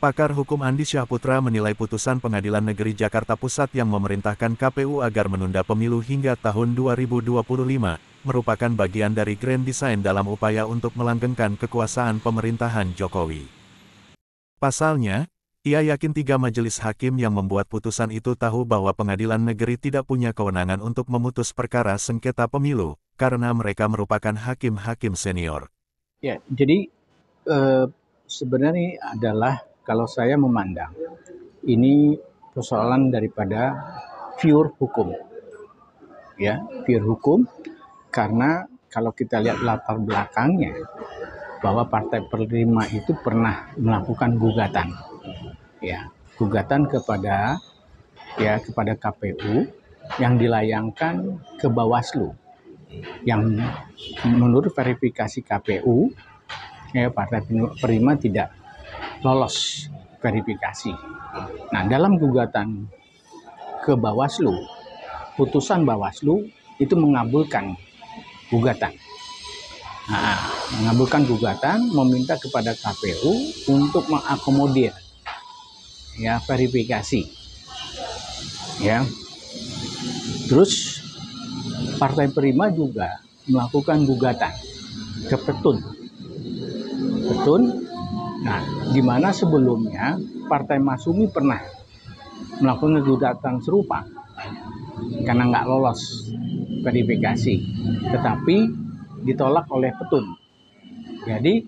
Pakar hukum Andi Syahputra menilai putusan Pengadilan Negeri Jakarta Pusat yang memerintahkan KPU agar menunda pemilu hingga tahun 2025, merupakan bagian dari grand design dalam upaya untuk melanggengkan kekuasaan pemerintahan Jokowi. Pasalnya, ia yakin 3 majelis hakim yang membuat putusan itu tahu bahwa pengadilan negeri tidak punya kewenangan untuk memutus perkara sengketa pemilu, karena mereka merupakan hakim-hakim senior. Ya, jadi sebenarnya adalah kalau saya memandang ini persoalan daripada pure hukum, ya, pure hukum, karena kalau kita lihat latar belakangnya bahwa Partai Prima itu pernah melakukan gugatan, ya, gugatan kepada KPU yang dilayangkan ke Bawaslu, yang menurut verifikasi KPU, ya, Partai Prima tidak lolos verifikasi. Nah, dalam gugatan ke Bawaslu, putusan Bawaslu itu mengabulkan gugatan. Nah, mengabulkan gugatan, meminta kepada KPU untuk mengakomodir, ya, verifikasi. Ya. Terus Partai Prima juga melakukan gugatan ke Petun. Nah, di mana sebelumnya Partai Masyumi pernah melakukan gugatan serupa karena nggak lolos verifikasi, tetapi ditolak oleh Petun. Jadi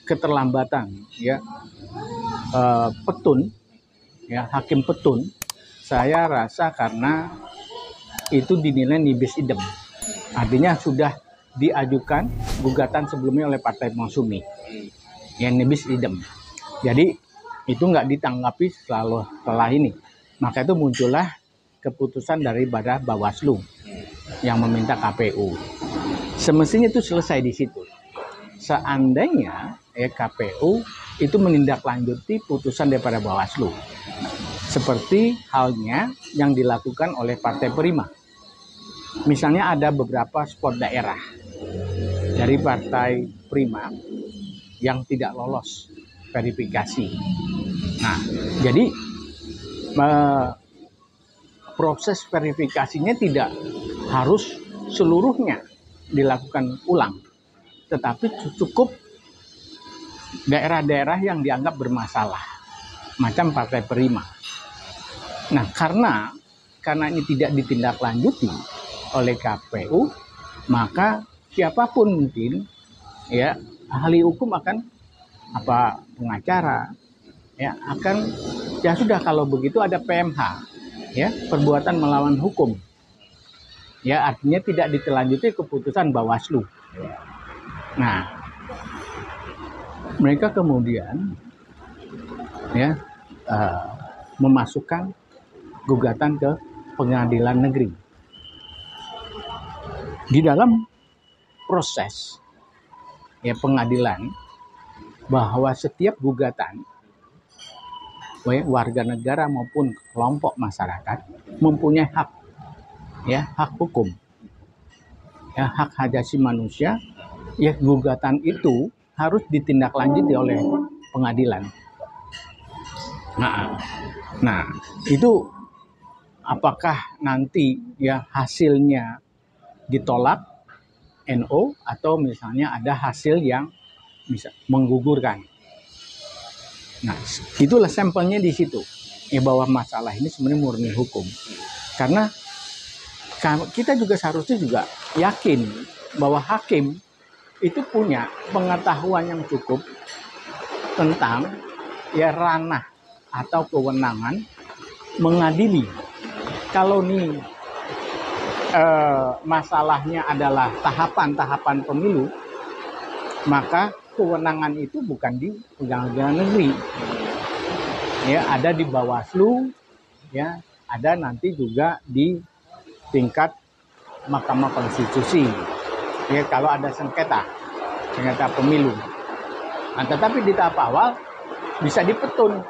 keterlambatan, ya, Petun, ya, hakim Petun, saya rasa karena itu dinilai nibis idem, artinya sudah diajukan gugatan sebelumnya oleh Partai Masyumi yang nibis idem, jadi itu nggak ditanggapi setelah ini, maka itu muncullah keputusan daripada Bawaslu yang meminta KPU. Semestinya itu selesai di situ. Seandainya KPU itu menindaklanjuti putusan daripada Bawaslu, seperti halnya yang dilakukan oleh Partai Prima. Misalnya ada beberapa spot daerah dari Partai Prima yang tidak lolos verifikasi. Nah, jadi proses verifikasinya tidak harus seluruhnya dilakukan ulang, tetapi cukup daerah-daerah yang dianggap bermasalah, macam Partai Prima. Nah, karena ini tidak ditindaklanjuti oleh KPU, maka siapapun mungkin, ya, ahli hukum akan pengacara, ya, akan, ya sudah, kalau begitu ada PMH, ya, perbuatan melawan hukum, ya, artinya tidak ditindaklanjuti keputusan Bawaslu. Nah, mereka kemudian, ya, memasukkan gugatan ke pengadilan negeri. Di dalam proses, ya, pengadilan, bahwa setiap gugatan, warga negara maupun kelompok masyarakat mempunyai hak, ya, hak hukum, ya, hak hajati manusia, ya, gugatan itu harus ditindaklanjuti oleh pengadilan. Nah, itu apakah nanti, ya, hasilnya ditolak NO atau misalnya ada hasil yang bisa menggugurkan. Nah, itulah sampelnya di situ, ya, bahwa masalah ini sebenarnya murni hukum. Karena kita juga seharusnya juga yakin bahwa hakim itu punya pengetahuan yang cukup tentang, ya, ranah atau kewenangan mengadili. Kalau nih masalahnya adalah tahapan-tahapan pemilu, maka kewenangan itu bukan di pengadilan negeri, ya, ada di Bawaslu, ya, ada nanti juga di tingkat Mahkamah Konstitusi, ya, kalau ada sengketa pemilu. Nah, tetapi di tahap awal bisa di Petun,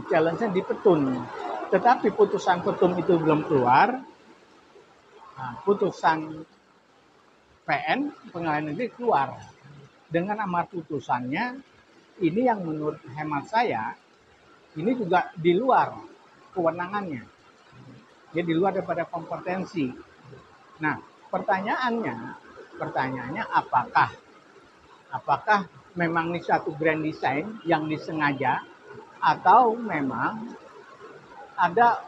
challenge-nya di Petun. Tetapi putusan Petun itu belum keluar, putusan PN, pengadilan negeri, keluar dengan amar putusannya ini yang menurut hemat saya ini juga di luar kewenangannya, dia di luar daripada kompetensi. Nah, pertanyaannya apakah memang ini satu grand design yang disengaja atau memang ada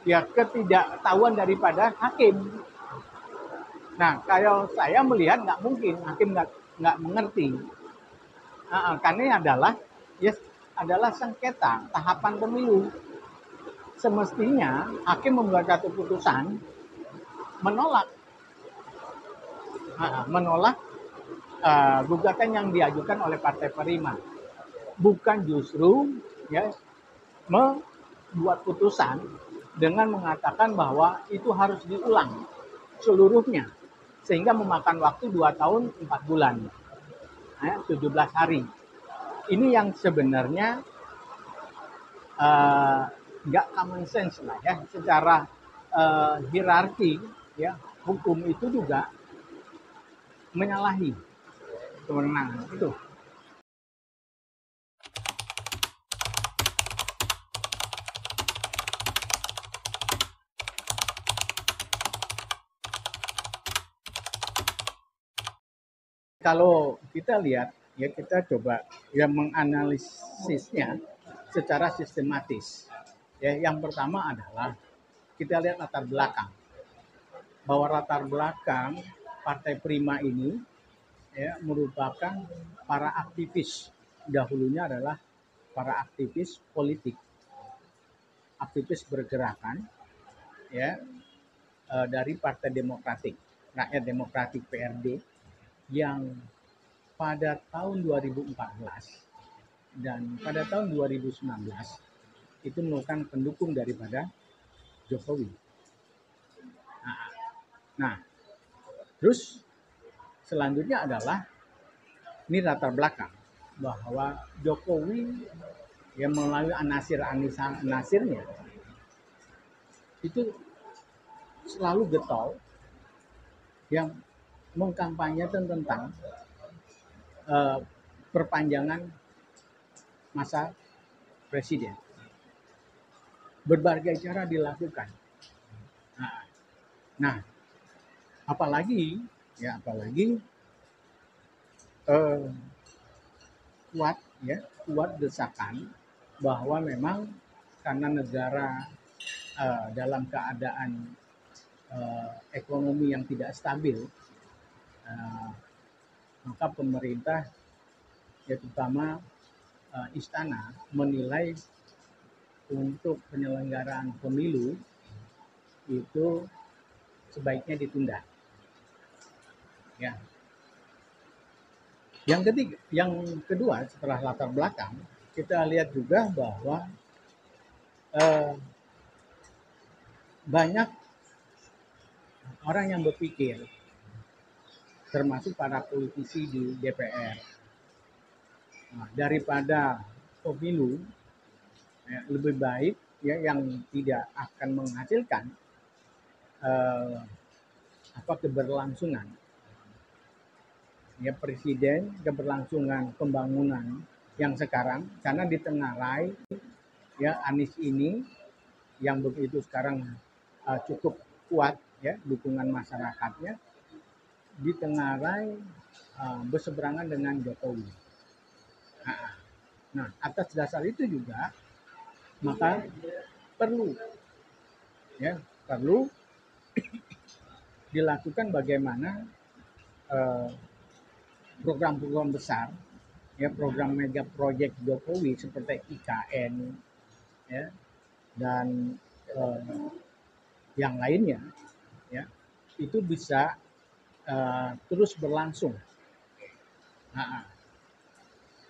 ya ketidaktahuan daripada hakim. Nah, kalau saya melihat nggak mungkin hakim nggak mengerti. Karena ini adalah sengketa tahapan pemilu. Semestinya hakim membuat satu putusan menolak gugatan yang diajukan oleh Partai Prima, bukan justru ya membuat putusan dengan mengatakan bahwa itu harus diulang seluruhnya sehingga memakan waktu 2 tahun 4 bulan, 17 hari. Ini yang sebenarnya nggak common sense lah ya, secara hierarki ya hukum itu juga menyalahi kewenangan itu. Kalau kita lihat ya, kita coba ya menganalisisnya secara sistematis. Ya, yang pertama adalah kita lihat latar belakang. Bahwa latar belakang Partai Prima ini ya merupakan para aktivis. Dahulunya adalah para aktivis politik, aktivis bergerakan ya dari Partai Demokratik, Rakyat Demokratik PRD, yang pada tahun 2014 dan pada tahun 2019 itu merupakan pendukung daripada Jokowi. Nah, terus selanjutnya adalah ini latar belakang bahwa Jokowi yang melalui anasirnya itu selalu getol yang mengkampanyekan tentang perpanjangan masa presiden. Berbagai cara dilakukan. Nah, apalagi kuat desakan bahwa memang karena negara dalam keadaan ekonomi yang tidak stabil, maka pemerintah ya terutama istana menilai untuk penyelenggaraan pemilu itu sebaiknya ditunda. Ya. Yang kedua setelah latar belakang, kita lihat juga bahwa banyak orang yang berpikir, termasuk para politisi di DPR, daripada pemilu ya, lebih baik ya yang tidak akan menghasilkan keberlangsungan ya presiden, keberlangsungan pembangunan yang sekarang, karena ditengarai ya Anies ini yang begitu sekarang cukup kuat ya dukungan masyarakatnya, ditengarai berseberangan dengan Jokowi. Nah, atas dasar itu juga maka perlu dilakukan bagaimana program-program besar ya, program mega project Jokowi seperti IKN ya dan yang lainnya ya itu bisa terus berlangsung.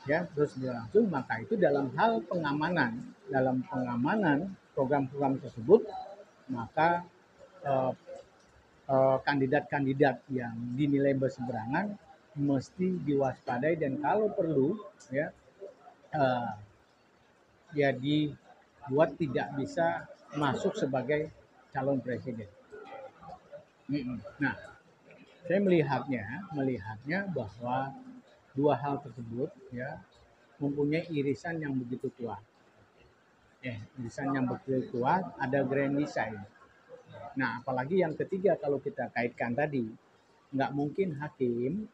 Terus berlangsung, maka itu dalam hal pengamanan program-program tersebut, maka kandidat-kandidat yang dinilai berseberangan mesti diwaspadai dan kalau perlu ya dibuat tidak bisa masuk sebagai calon presiden. Nah, Saya melihatnya bahwa dua hal tersebut ya mempunyai irisan yang begitu kuat. Irisan yang begitu kuat, ada grand design. Nah, apalagi yang ketiga kalau kita kaitkan tadi, nggak mungkin hakim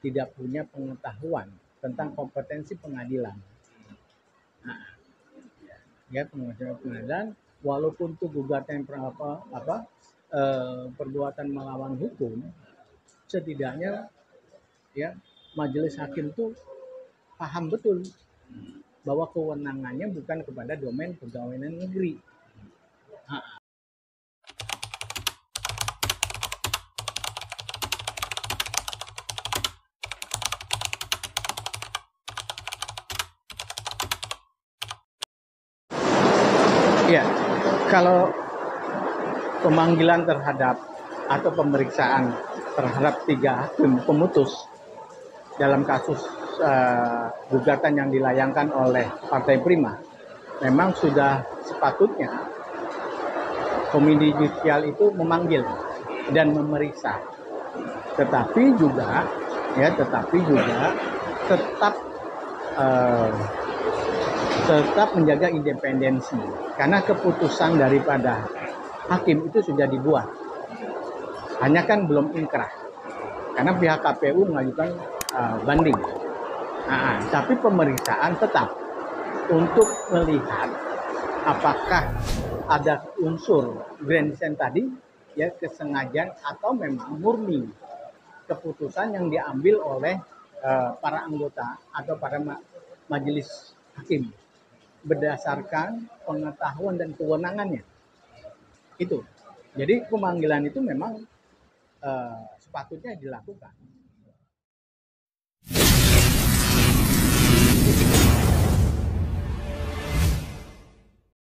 tidak punya pengetahuan tentang kompetensi pengadilan. Nah, ya pengadilan, walaupun itu gugatan perbuatan melawan hukum, setidaknya ya majelis hakim itu paham betul bahwa kewenangannya bukan kepada domain pegawai negeri. Ya, kalau pemanggilan terhadap atau pemeriksaan terhadap 3 hakim pemutus dalam kasus gugatan yang dilayangkan oleh Partai Prima, memang sudah sepatutnya Komisi Judisial itu memanggil dan memeriksa, tetapi juga tetap menjaga independensi, karena keputusan daripada hakim itu sudah dibuat, hanya kan belum inkrah karena pihak KPU mengajukan banding. Tapi pemeriksaan tetap untuk melihat apakah ada unsur grand design tadi, ya kesengajaan atau memang murni keputusan yang diambil oleh para anggota atau para majelis hakim berdasarkan pengetahuan dan kewenangannya. Itu. Jadi pemanggilan itu memang sepatutnya dilakukan.